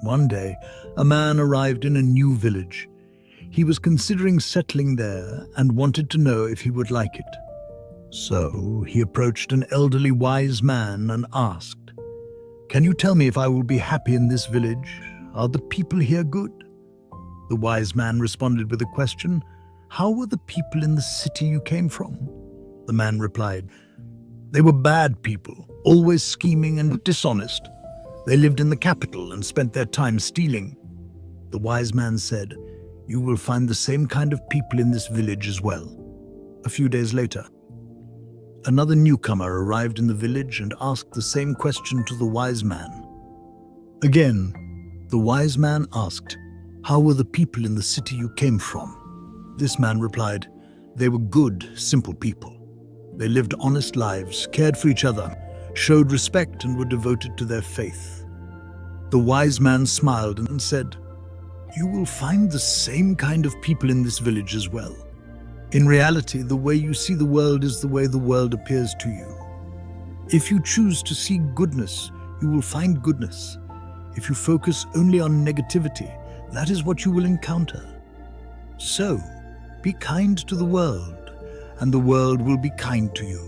One day, a man arrived in a new village. He was considering settling there and wanted to know if he would like it. So he approached an elderly wise man and asked, "Can you tell me if I will be happy in this village? Are the people here good?" The wise man responded with a question, "How were the people in the city you came from?" The man replied, "They were bad people, always scheming and dishonest. They lived in the capital and spent their time stealing." The wise man said, "You will find the same kind of people in this village as well." A few days later, another newcomer arrived in the village and asked the same question to the wise man. Again, the wise man asked, "How were the people in the city you came from?" This man replied, "They were good, simple people. They lived honest lives, cared for each other, showed respect, and were devoted to their faith." The wise man smiled and said, "You will find the same kind of people in this village as well. In reality, the way you see the world is the way the world appears to you. If you choose to see goodness, you will find goodness. If you focus only on negativity, that is what you will encounter. So, be kind to the world, and the world will be kind to you.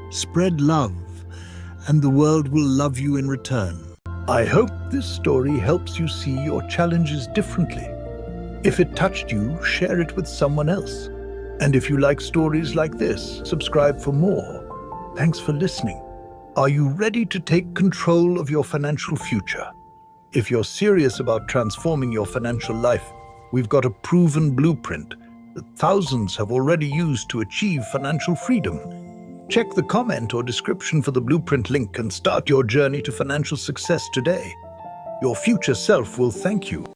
Spread love, and the world will love you in return." I hope this story helps you see your challenges differently. If it touched you, share it with someone else. And if you like stories like this, subscribe for more. Thanks for listening. Are you ready to take control of your financial future? If you're serious about transforming your financial life, we've got a proven blueprint that thousands have already used to achieve financial freedom. Check the comment or description for the blueprint link and start your journey to financial success today. Your future self will thank you.